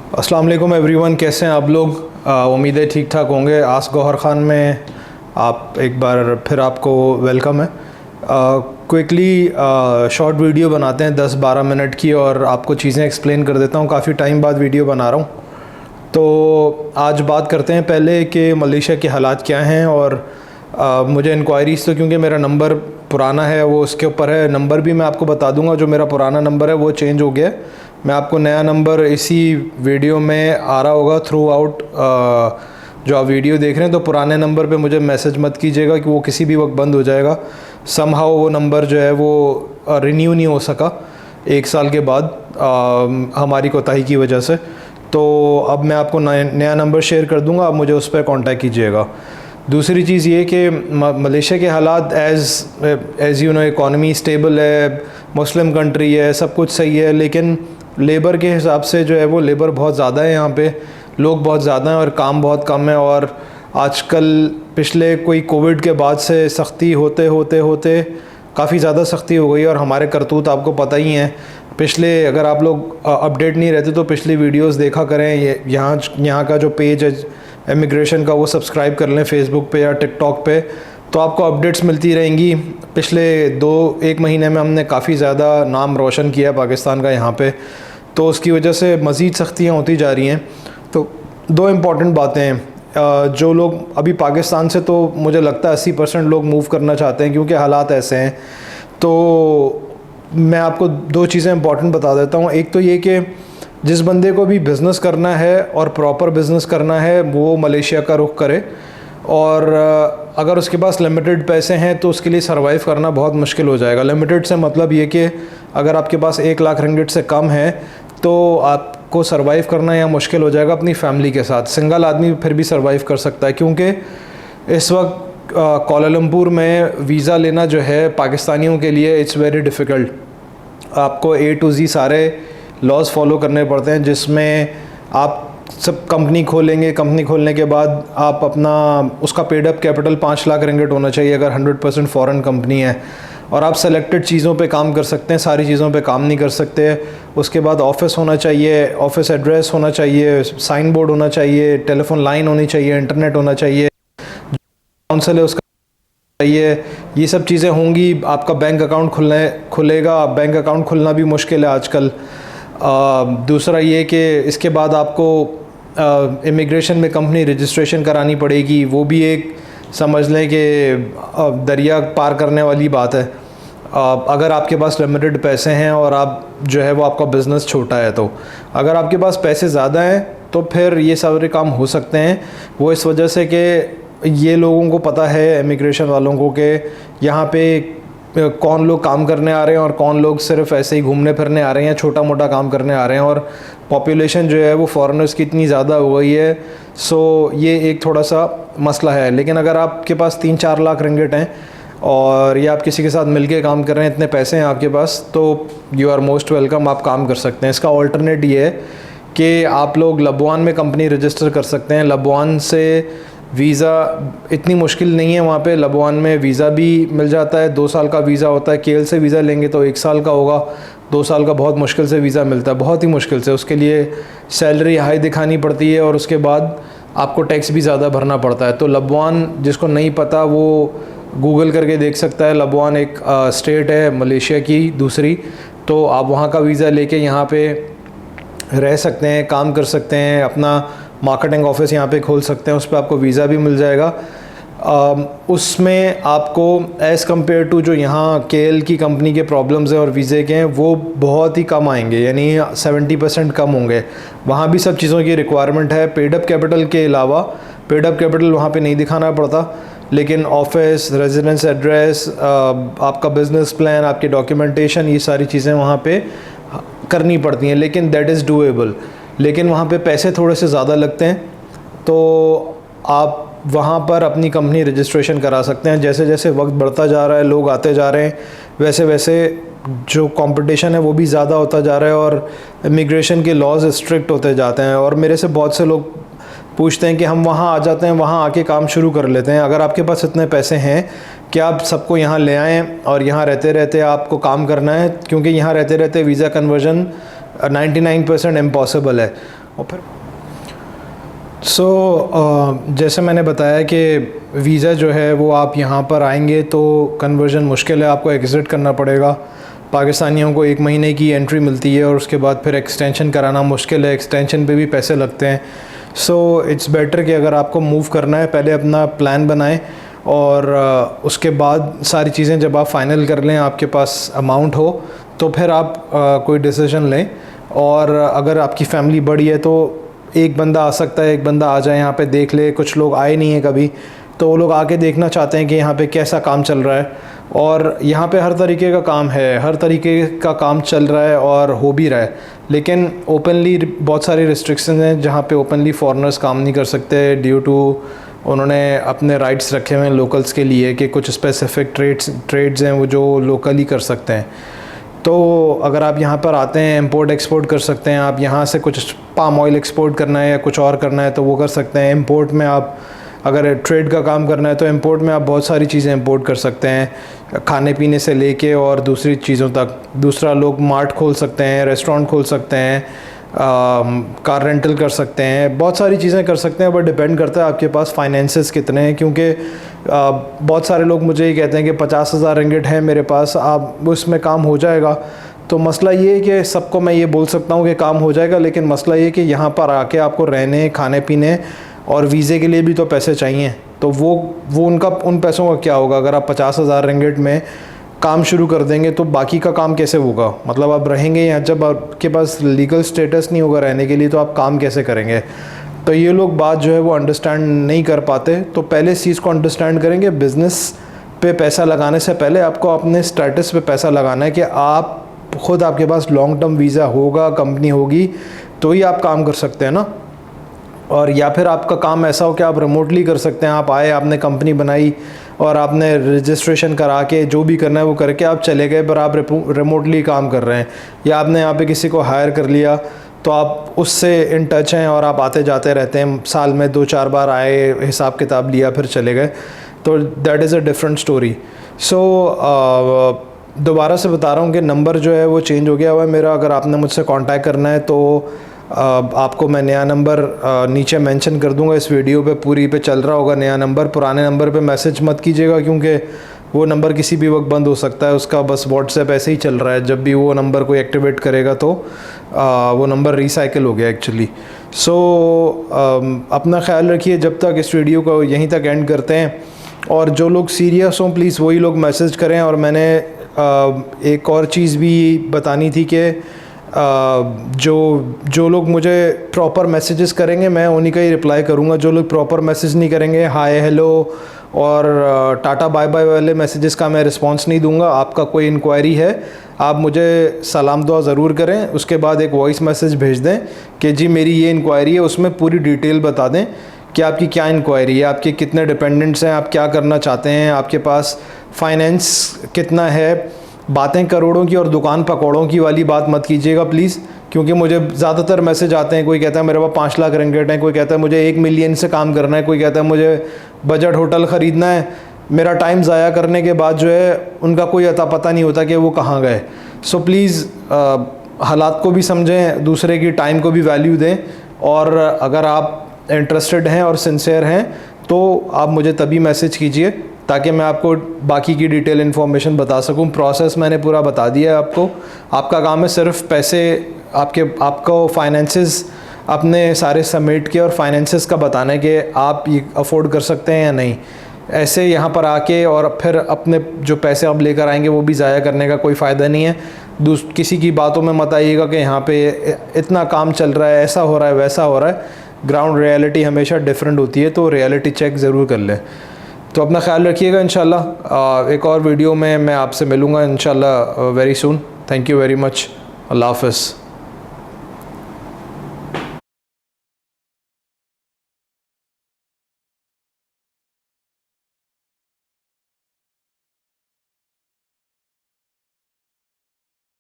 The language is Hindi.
अस्सलाम वालेकुम एवरीवन, कैसे हैं आप लोग? उम्मीद है ठीक ठाक होंगे। आस्क गौहर ख़ान में आप एक बार फिर आपको वेलकम है। क्विकली शॉर्ट वीडियो बनाते हैं 10-12 मिनट की और आपको चीज़ें एक्सप्लेन कर देता हूँ। काफ़ी टाइम बाद वीडियो बना रहा हूँ। तो आज बात करते हैं पहले कि मलेशिया के हालात क्या हैं और मुझे इंक्वायरीज़ तो क्योंकि मेरा नंबर पुराना है वो उसके ऊपर है। नंबर भी मैं आपको बता दूंगा, जो मेरा पुराना नंबर है वो चेंज हो गया है। मैं आपको नया नंबर इसी वीडियो में आ रहा होगा थ्रू आउट। जो आप वीडियो देख रहे हैं तो पुराने नंबर पे मुझे मैसेज मत कीजिएगा कि वो किसी भी वक्त बंद हो जाएगा। समहाउ वो नंबर जो है वो रिन्यू नहीं हो सका 1 साल के बाद हमारी कोताही की वजह से। तो अब मैं आपको नया नंबर शेयर कर दूंगा, आप मुझे उस पर कांटेक्ट कीजिएगा। दूसरी चीज़ ये कि मलेशिया के हालात as you know, economy stable है, मुस्लिम कंट्री है, सब कुछ सही है, लेकिन लेबर के हिसाब से जो है वो लेबर बहुत ज़्यादा है यहाँ पे, लोग बहुत ज़्यादा हैं और काम बहुत कम है। और आजकल पिछले कोई कोविड के बाद से सख्ती होते होते होते काफ़ी ज़्यादा सख्ती हो गई और हमारे करतूत आपको पता ही हैं। पिछले, अगर आप लोग अपडेट नहीं रहते तो पिछली वीडियोस देखा करें। यहाँ का जो पेज है इमिग्रेशन का वो सब्सक्राइब कर लें फेसबुक पे या टिकटॉक पे, तो आपको अपडेट्स मिलती रहेंगी। पिछले 1 महीने में हमने काफ़ी ज़्यादा नाम रोशन किया है पाकिस्तान का यहाँ पे, तो उसकी वजह से मज़ीद सख्तियाँ होती जा रही हैं। तो 2 इम्पॉर्टेंट बातें हैं। जो लोग अभी पाकिस्तान से, तो मुझे लगता है 80% लोग मूव करना चाहते हैं क्योंकि हालात ऐसे हैं। तो मैं आपको 2 चीज़ें इंपॉर्टेंट बता देता हूँ। एक तो ये कि जिस बंदे को भी बिज़नेस करना है और प्रॉपर बिज़नेस करना है वो मलेशिया का रुख करे। और अगर उसके पास लिमिटेड पैसे हैं तो उसके लिए सर्वाइव करना बहुत मुश्किल हो जाएगा। लिमिटेड से मतलब ये कि अगर आपके पास 1 लाख रिंगिट से कम है तो आपको सर्वाइव करना यहाँ मुश्किल हो जाएगा अपनी फैमिली के साथ। सिंगल आदमी फिर भी सर्वाइव कर सकता है, क्योंकि इस वक्त कोलालमपुर में वीज़ा लेना जो है पाकिस्तानियों के लिए इट्स वेरी डिफ़िकल्ट। आपको A to Z सारे लॉज फॉलो करने पड़ते हैं, जिसमें आप सब कंपनी खोलेंगे। कंपनी खोलने के बाद आप अपना उसका paid up capital 5 lakh ringgit होना चाहिए अगर 100% फ़ॉरेन कंपनी है। और आप सेलेक्टेड चीज़ों पे काम कर सकते हैं, सारी चीज़ों पे काम नहीं कर सकते। उसके बाद ऑफिस होना चाहिए, ऑफिस एड्रेस होना चाहिए, साइन बोर्ड होना चाहिए, टेलीफोन लाइन होनी चाहिए, इंटरनेट होना चाहिए, काउंसिल है उसका चाहिए। ये सब चीज़ें होंगी। आपका बैंक अकाउंट खुलेगा। बैंक अकाउंट खुलना भी मुश्किल है आजकल। दूसरा ये कि इसके बाद आपको इमिग्रेशन में कंपनी रजिस्ट्रेशन करानी पड़ेगी। वो भी एक समझ लें कि दरिया पार करने वाली बात है। अगर आपके पास लिमिटेड पैसे हैं और आप जो है वो आपका बिज़नेस छोटा है, तो अगर आपके पास पैसे ज़्यादा हैं तो फिर ये सारे काम हो सकते हैं। वो इस वजह से कि ये लोगों को पता है, इमिग्रेशन वालों को, कि यहाँ पे कौन लोग काम करने आ रहे हैं और कौन लोग सिर्फ ऐसे ही घूमने फिरने आ रहे हैं, छोटा मोटा काम करने आ रहे हैं। और पॉपुलेशन जो है वो फॉरेनर्स की इतनी ज़्यादा हो गई है, सो ये एक थोड़ा सा मसला है। लेकिन अगर आपके पास 3-4 लाख रिंगिट हैं और या आप किसी के साथ मिलके काम कर रहे हैं, इतने पैसे हैं आपके पास, तो यू आर मोस्ट वेलकम, आप काम कर सकते हैं। इसका ऑल्टरनेट ये है कि आप लोग लबवान में कंपनी रजिस्टर कर सकते हैं। लबवान से वीज़ा इतनी मुश्किल नहीं है, वहाँ पे लबवान में वीज़ा भी मिल जाता है। 2 साल का वीज़ा होता है। केल से वीज़ा लेंगे तो 1 साल का होगा। 2 साल का बहुत मुश्किल से वीज़ा मिलता है, बहुत ही मुश्किल से। उसके लिए सैलरी हाई दिखानी पड़ती है और उसके बाद आपको टैक्स भी ज़्यादा भरना पड़ता है। तो लबवान, जिसको नहीं पता वो गूगल करके देख सकता है। लबवान एक स्टेट है मलेशिया की दूसरी, तो आप वहाँ का वीज़ा लेके यहाँ पे रह सकते हैं, काम कर सकते हैं, अपना मार्केटिंग ऑफिस यहाँ पे खोल सकते हैं। उस पर आपको वीज़ा भी मिल जाएगा। उसमें आपको एज़ कम्पेयर टू जो यहाँ केएल की कंपनी के प्रॉब्लम्स हैं और वीज़े के हैं, वो बहुत ही कम आएंगे, यानी 70% कम होंगे। वहाँ भी सब चीज़ों की रिक्वायरमेंट है। पेड अप कैपिटल के अलावा, पेड अप कैपिटल वहाँ पे नहीं दिखाना पड़ता, लेकिन ऑफिस, रेजिडेंस एड्रेस, आपका बिज़नेस प्लान, आपके डॉक्यूमेंटेशन, ये सारी चीज़ें वहाँ पे करनी पड़ती हैं। लेकिन दैट इज़ डूएबल। लेकिन वहाँ पे पैसे थोड़े से ज़्यादा लगते हैं, तो आप वहाँ पर अपनी कंपनी रजिस्ट्रेशन करा सकते हैं। जैसे जैसे वक्त बढ़ता जा रहा है, लोग आते जा रहे हैं, वैसे वैसे जो कंपटीशन है वो भी ज़्यादा होता जा रहा है और इमिग्रेशन के लॉज स्ट्रिक्ट होते जाते हैं। और मेरे से बहुत से लोग पूछते हैं कि हम वहाँ आ जाते हैं, वहाँ आके काम शुरू कर लेते हैं। अगर आपके पास इतने पैसे हैं कि आप सबको यहाँ ले आएँ और यहाँ रहते रहते आपको काम करना है, क्योंकि यहाँ रहते रहते वीज़ा कन्वर्जन 99% इम्पॉसिबल है। और फिर जैसे मैंने बताया कि वीज़ा जो है वो आप यहाँ पर आएंगे तो कन्वर्जन मुश्किल है, आपको एग्ज़िट करना पड़ेगा। पाकिस्तानियों को 1 महीने की एंट्री मिलती है और उसके बाद फिर एक्सटेंशन कराना मुश्किल है, एक्सटेंशन पे भी पैसे लगते हैं। इट्स बेटर कि अगर आपको मूव करना है पहले अपना प्लान बनाएं और उसके बाद सारी चीज़ें जब आप फ़ाइनल कर लें, आपके पास अमाउंट हो, तो फिर आप कोई डिसीजन लें। और अगर आपकी फ़ैमिली बड़ी है तो एक बंदा आ सकता है, एक बंदा आ जाए यहाँ पे देख ले। कुछ लोग आए नहीं हैं कभी, तो वो लोग आके देखना चाहते हैं कि यहाँ पे कैसा काम चल रहा है। और यहाँ पे हर तरीके का काम है, हर तरीके का काम चल रहा है और हो भी रहा है। लेकिन ओपनली बहुत सारी रिस्ट्रिक्शन हैं जहाँ पे ओपनली फॉरेनर्स काम नहीं कर सकते ड्यू टू उन्होंने अपने राइट्स रखे हुए हैं लोकल्स के लिए कि कुछ स्पेसिफिक ट्रेड्स हैं वो जो लोकल ही कर सकते हैं। तो अगर आप यहाँ पर आते हैं इंपोर्ट एक्सपोर्ट कर सकते हैं। आप यहाँ से कुछ पाम ऑयल एक्सपोर्ट करना है या कुछ और करना है तो वो कर सकते हैं। इंपोर्ट में आप अगर ट्रेड का काम करना है तो इंपोर्ट में आप बहुत सारी चीज़ें इंपोर्ट कर सकते हैं, खाने पीने से लेके और दूसरी चीज़ों तक। दूसरा, लोग मार्ट खोल सकते हैं, रेस्टोरेंट खोल सकते हैं, कार रेंटल कर सकते हैं, बहुत सारी चीज़ें कर सकते हैं। बट डिपेंड करता है आपके पास फाइनेंसेस कितने हैं, क्योंकि बहुत सारे लोग मुझे ये कहते हैं कि 50,000 रिंगिट है मेरे पास, आप उसमें काम हो जाएगा। तो मसला ये है कि सबको मैं ये बोल सकता हूँ कि काम हो जाएगा, लेकिन मसला ये कि यहाँ पर आके आपको रहने, खाने पीने और वीज़े के लिए भी तो पैसे चाहिए। तो वो उन पैसों का क्या होगा? अगर आप 50,000 रिंगिट में काम शुरू कर देंगे तो बाकी का काम कैसे होगा? मतलब आप रहेंगे यहाँ, जब आपके पास लीगल स्टेटस नहीं होगा रहने के लिए तो आप काम कैसे करेंगे? तो ये लोग बात जो है वो अंडरस्टैंड नहीं कर पाते। तो पहले इस चीज़ को अंडरस्टैंड करेंगे, बिज़नेस पे पैसा लगाने से पहले आपको अपने स्टेटस पे पैसा लगाना है कि आप खुद, आपके पास लॉन्ग टर्म वीज़ा होगा, कंपनी होगी, तो ही आप काम कर सकते हैं ना। और या फिर आपका काम ऐसा हो कि आप रिमोटली कर सकते हैं। आप आए, आपने कंपनी बनाई और आपने रजिस्ट्रेशन करा के जो भी करना है वो करके आप चले गए, पर आप रिमोटली काम कर रहे हैं। या आपने यहाँ पे किसी को हायर कर लिया तो आप उससे इन टच हैं और आप आते जाते रहते हैं, साल में 2-4 बार आए, हिसाब किताब लिया, फिर चले गए, तो that is a different story. दोबारा से बता रहा हूँ कि नंबर जो है वो चेंज हो गया हुआ है मेरा। अगर आपने मुझसे कांटेक्ट करना है तो आपको मैं नया नंबर नीचे मेंशन कर दूंगा, इस वीडियो पे पूरी पे चल रहा होगा नया नंबर। पुराने नंबर पे मैसेज मत कीजिएगा क्योंकि वो नंबर किसी भी वक्त बंद हो सकता है, उसका बस व्हाट्सएप ऐसे ही चल रहा है। जब भी वो नंबर कोई एक्टिवेट करेगा तो वो नंबर रिसाइकिल हो गया एक्चुअली। अपना ख्याल रखिए। जब तक इस वीडियो को यहीं तक एंड करते हैं, और जो लोग सीरियस हों प्लीज़ वही लोग मैसेज करें। और मैंने एक और चीज़ भी बतानी थी कि जो लोग मुझे प्रॉपर मैसेजेस करेंगे मैं उन्हीं का ही रिप्लाई करूँगा। जो लोग प्रॉपर मैसेज नहीं करेंगे, हाय हेलो और टाटा बाय बाय वाले मैसेजेस का मैं रिस्पांस नहीं दूंगा। आपका कोई इंक्वायरी है, आप मुझे सलाम दुआ ज़रूर करें, उसके बाद एक वॉइस मैसेज भेज दें कि जी मेरी ये इंक्वायरी है, उसमें पूरी डिटेल बता दें कि आपकी क्या इंक्वायरी है, आपके कितने डिपेंडेंट्स हैं, आप क्या करना चाहते हैं, आपके पास फाइनेंस कितना है। बातें करोड़ों की और दुकान पकौड़ों की वाली बात मत कीजिएगा प्लीज़, क्योंकि मुझे ज़्यादातर मैसेज आते हैं। कोई कहता है मेरे पास 5 लाख रिंगिट हैं, कोई कहता है मुझे 1 मिलियन से काम करना है, कोई कहता है मुझे बजट होटल ख़रीदना है। मेरा टाइम ज़ाया करने के बाद जो है उनका कोई अता पता नहीं होता कि वो कहाँ गए। सो प्लीज़ हालात को भी समझें, दूसरे की टाइम को भी वैल्यू दें। और अगर आप इंटरेस्टेड हैं और सिंसियर हैं तो आप मुझे तभी मैसेज कीजिए ताकि मैं आपको बाकी की डिटेल इन्फॉर्मेशन बता सकूं। प्रोसेस मैंने पूरा बता दिया है आपको। आपका काम है सिर्फ पैसे, आपको फाइनेंसेस अपने सारे सबमिट के और फाइनेंसेस का बताना है कि आप ये अफोर्ड कर सकते हैं या नहीं। ऐसे यहाँ पर आके और फिर अपने जो पैसे आप लेकर आएंगे वो भी ज़ाया करने का कोई फ़ायदा नहीं है। किसी की बातों में मत आइएगा कि यहाँ पे इतना काम चल रहा है, ऐसा हो रहा है, वैसा हो रहा है। ग्राउंड रियलिटी हमेशा डिफरेंट होती है, तो रियलिटी चेक ज़रूर कर लें। तो अपना ख्याल रखिएगा। इंशाल्लाह एक और वीडियो में मैं आपसे मिलूँगा इंशाल्लाह very soon. Thank you very much. अल्लाह हाफ़िज़।